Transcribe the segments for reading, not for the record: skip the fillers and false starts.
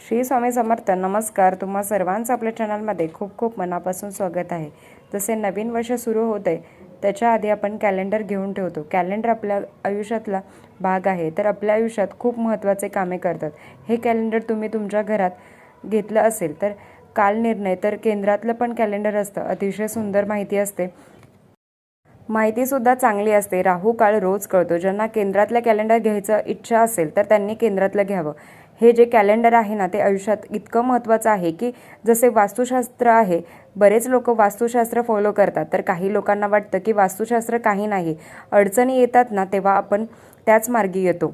श्री स्वामी समर्थ. नमस्कार. तुम्हा सर्वांचं आपल्या चॅनलमध्ये खूप खूप मनापासून स्वागत आहे. जसे नवीन वर्ष सुरू होते त्याच्या आधी आपण कॅलेंडर घेऊन ठेवतो. कॅलेंडर आपल्या आयुष्यातला भाग आहे, तर आपल्या आयुष्यात खूप महत्त्वाचे कामे करतात. हे कॅलेंडर तुम्ही तुमच्या घरात घेतलं असेल तर काल निर्णय, तर केंद्रातलं पण कॅलेंडर असतं. अतिशय सुंदर माहिती असते, माहितीसुद्धा चांगली असते. राहू काळ रोज कळतो. ज्यांना केंद्रातलं कॅलेंडर घ्यायचं इच्छा असेल तर त्यांनी केंद्रातलं घ्यावं. हे जे कॅलेंडर आहे ना, ते आयुष्यात इतकं महत्त्वाचं आहे की जसे वास्तुशास्त्र आहे, बरेच लोक वास्तुशास्त्र फॉलो करतात, तर काही लोकांना वाटतं की वास्तुशास्त्र काही नाही. अडचणी येतात ना, तेव्हा आपण त्याच मार्गी येतो.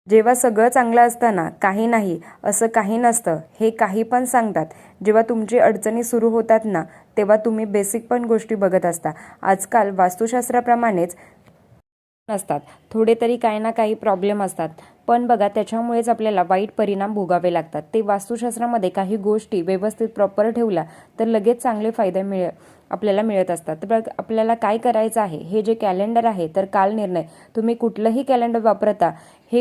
जेव्हा सगळं चांगलं असतं ना, काही नाही असं काही नसतं, हे काही पण सांगतात. जेव्हा तुमची अडचणी सुरू होतात ना, तेव्हा तुम्ही बेसिक पण गोष्टी बघत असता. आजकाल वास्तुशास्त्राप्रमाणेच नसतात, थोडे तरी काही ना काही प्रॉब्लेम असतात. पण बघा, त्याच्यामुळेच आपल्याला वाईट परिणाम भोगावे लागतात. ते वास्तुशास्त्रामध्ये काही गोष्टी व्यवस्थित प्रॉपर ठेवल्या तर लगेच चांगले फायदे आपल्याला मिळत असतात. तर बघ, आपल्याला काय करायचं आहे, हे जे कॅलेंडर आहे, तर काल निर्णय, तुम्ही कुठलंही कॅलेंडर वापरता, हे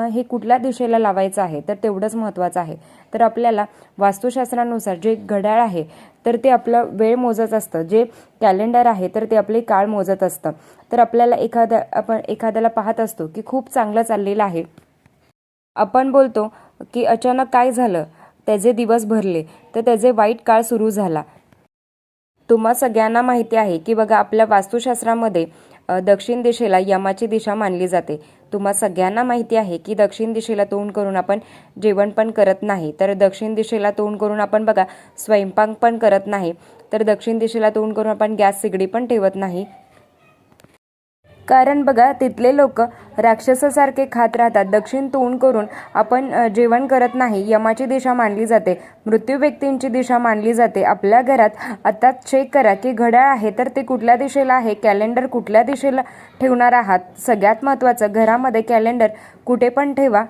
हे कुठल्या दिशेला लावायचं आहे तर तेवढंच महत्त्वाचं आहे. तर आपल्याला वास्तुशास्त्रानुसार जे घड्याळ आहे तर ते आपलं वेळ मोजत असतं, जे कॅलेंडर आहे तर ते आपले काळ मोजत असतं. तर आपल्याला आपण एखाद्याला पाहत असतो की खूप चांगलं चाललेलं आहे, आपण बोलतो की अचानक काय झालं, त्याचे दिवस भरले तर त्याचे वाईट काळ सुरू झाला. तुम्हा सगळ्यांना माहिती आहे की बघा, आपल्या वास्तुशास्त्रामध्ये दक्षिण दिशेला यमाची दिशा मानली जाते. तुम्हा सगळ्यांना माहिती आहे की दक्षिण दिशेला तोंड करून आपण जेवण पण करत नाही, तर दक्षिण दिशेला तोंड करून आपण बघा स्वयंपाक पण करत नाही, तर दक्षिण दिशेला तोंड करून आपण गॅस सिगडी पण ठेवत नाही. कारण बघा, तिथले लोक राक्षसासारखे खात राहतात. दक्षिण तोंड करून आपण जेवण करत नाही. यमाची दिशा मानली जाते, मृत्यू व्यक्तींची दिशा मानली जाते. आपल्या घरात आता चेक करा की घड्याळ आहे तर ते कुठल्या दिशेला आहे, कॅलेंडर कुठल्या दिशेला ठेवणार आहात. सगळ्यात महत्त्वाचं, घरामध्ये कॅलेंडर कुठे पण ठेवा,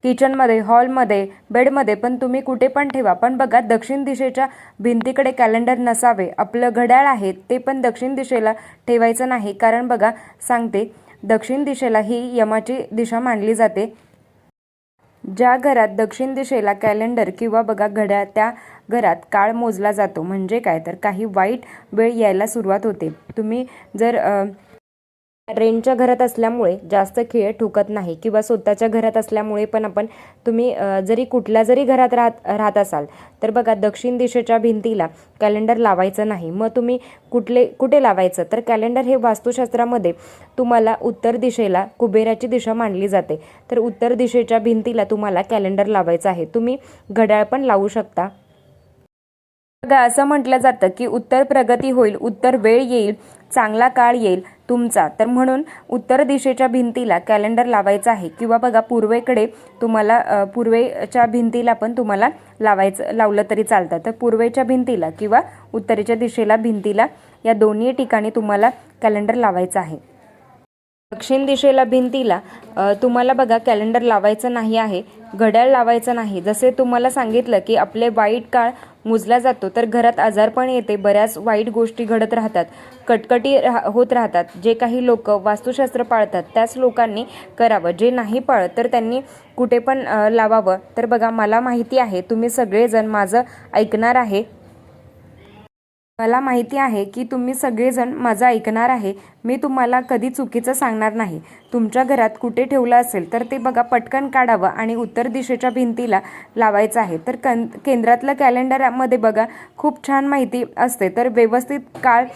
किचनमध्ये, हॉलमध्ये, बेडमध्ये, पण तुम्ही कुठे पण ठेवा. पण बघा, दक्षिण दिशेच्या भिंतीकडे कॅलेंडर नसावे. आपलं घड्याळ आहे ते पण दक्षिण दिशेला ठेवायचं नाही. कारण बघा, सांगते, दक्षिण दिशेला ही यमाची दिशा मानली जाते. ज्या घरात दक्षिण दिशेला कॅलेंडर किंवा बघा घड्याळ, त्या घरात काळ मोजला जातो. म्हणजे काय, तर काही वाईट वेळ यायला सुरुवात होते. तुम्ही जर रेंटच्या घरात असल्यामुळे जास्त खिळे ठोकत नाही, किंवा स्वतःच्या घरात असल्यामुळे पण तुम्ही जरी कुठल्या जरी घरात राहत असाल तर बघा, दक्षिण दिशेच्या भिंतीला कॅलेंडर लावायचं नाही. मग तुम्ही कुठे लावायचं, तर कॅलेंडर हे वास्तुशास्त्रामध्ये तुम्हाला उत्तर दिशेला कुबेराची दिशा मानली जाते. तर उत्तर दिशेच्या भिंतीला तुम्हाला कॅलेंडर लावायचं आहे. तुम्ही घड्याळ पण लावू शकता. बघा, असं म्हटलं जातं की उत्तर प्रगती होईल, उत्तर वेळ येईल, चांगला काळ येईल तुमचा. तर म्हणून उत्तर दिशेच्या भिंतीला कॅलेंडर लावायचं आहे. किंवा बघा, पूर्वेकडे तुम्हाला पूर्वेच्या भिंतीला पण तुम्हाला लावलं तरी चालतं. तर पूर्वेच्या भिंतीला किंवा उत्तरेच्या दिशेला भिंतीला, या दोन्ही ठिकाणी तुम्हाला कॅलेंडर लावायचं आहे. दक्षिण दिशेला भिंतीला तुम्हाला बघा कॅलेंडर लावायचं नाही आहे, घड्याळ लावायचं नाही. जसे तुम्हाला सांगितलं की आपले वाईट काळ मोजला जातो, तर घरात आजारपण येते, बऱ्याच वाईट गोष्टी घडत राहतात, कटकटी होत राहतात. जे काही लोक वास्तुशास्त्र पाळतात त्याच लोकांनी करावं, जे नाही पाळत तर त्यांनी कुठे पण लावावं. तर बघा, मला माहिती आहे तुम्ही सगळेजण माझं ऐकणार आहे. मला माहिती आहे की तुम्ही सगळेजण माझं ऐकणार आहे. मी तुम्हाला कधी चुकीचं सांगणार नाही. तुमच्या घरात कुठे ठेवलं असेल तर ते बघा, पटकन काढावं आणि उत्तर दिशेच्या भिंतीला लावायचं आहे. तर केंद्रातलं कॅलेंडरमध्ये बघा, खूप छान माहिती असते, तर व्यवस्थित काळ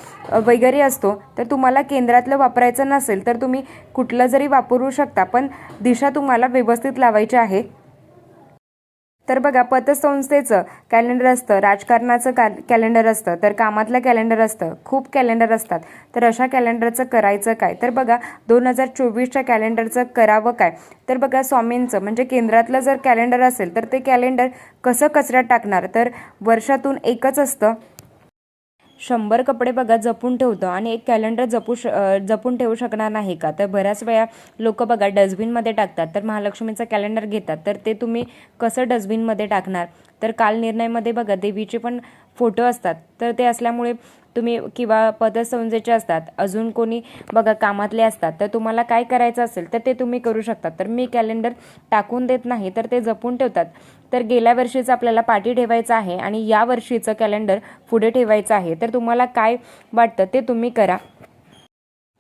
वगैरे असतो. तर तुम्हाला केंद्रातलं वापरायचं नसेल तर तुम्ही कुठलं जरी वापरू शकता, पण दिशा तुम्हाला व्यवस्थित लावायची आहे. तर बघा, पतसंस्थेचं कॅलेंडर असतं, राजकारणाचं कॅलेंडर असतं, तर कामातलं कॅलेंडर असतं, खूप कॅलेंडर असतात. तर अशा कॅलेंडरचं करायचं काय, तर बघा 2024च्या कॅलेंडरचं करावं काय, तर बघा, स्वामींचं म्हणजे केंद्रातलं जर कॅलेंडर असेल तर ते कॅलेंडर कसं कचऱ्यात टाकणार, तर वर्षातून एकच असतं. 100 कपडे बघा जपून ठेवतो आणि एक कॅलेंडर जपून ठेवू शकणार नाही का, तर बऱ्याच वेळा लोक बघा डस्टबिनमध्ये टाकतात. तर महालक्ष्मीचं कॅलेंडर घेतात, तर ते तुम्ही कसं डस्टबिनमध्ये टाकणार. तर काल निर्णयमध्ये बघा देवीचे पण फोटो असतात, तर ते असल्यामुळे तुम्ही किंवा पतसंस्थेचे असतात, अजून कोणी बघा कामातले असतात, तर तुम्हाला काय करायचं असेल तर ते तुम्ही करू शकता. तर मी कॅलेंडर टाकून देत नाही, तर ते जपून ठेवतात. तर गेल्या वर्षीचं आपल्याला पाठी ठेवायचं आहे आणि या वर्षीचं कॅलेंडर पुढे ठेवायचं आहे. तर तुम्हाला काय वाटतं ते तुम्ही करा.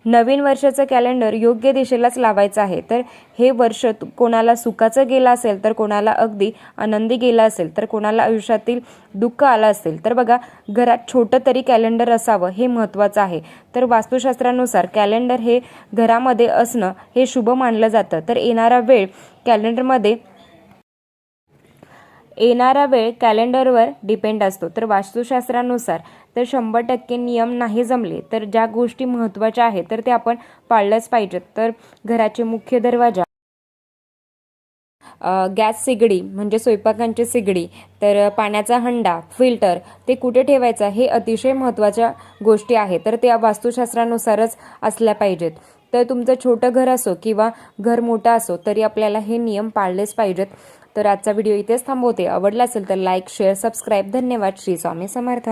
नवीन वर्षाचं कॅलेंडर योग्य दिशेलाच लावायचं आहे. तर हे वर्ष कोणाला सुखाचं गेलं असेल, तर कोणाला अगदी आनंदी गेलं असेल, तर कोणाला आयुष्यातील दुःख आलं असेल, तर बघा घरात छोटं तरी कॅलेंडर असावं हे महत्त्वाचं आहे. तर वास्तुशास्त्रानुसार कॅलेंडर हे घरामध्ये असणं हे शुभ मानलं जातं. तर येणारा वेळ कॅलेंडरवर डिपेंड असतो. तर वास्तुशास्त्रानुसार तर 100% नियम नाही जमले, तर ज्या गोष्टी महत्त्वाच्या आहेत तर ते आपण पाळल्याच पाहिजेत. तर घराचे मुख्य दरवाजा, गॅस शेगडी म्हणजे स्वयंपाकांची शेगडी, तर पाण्याचा हंडा, फिल्टर ते कुठे ठेवायचा हे अतिशय महत्त्वाच्या गोष्टी आहेत. तर त्या वास्तुशास्त्रानुसारच असल्या पाहिजेत. तर तुमचं छोटं घर असो किंवा घर मोठं असो तरी आपल्याला हे नियम पाळलेच पाहिजेत. तर आजचा व्हिडिओ इथेच थांबवते. आवडला असेल तर लाईक, शेअर, सबस्क्राईब. धन्यवाद. श्री स्वामी समर्थ.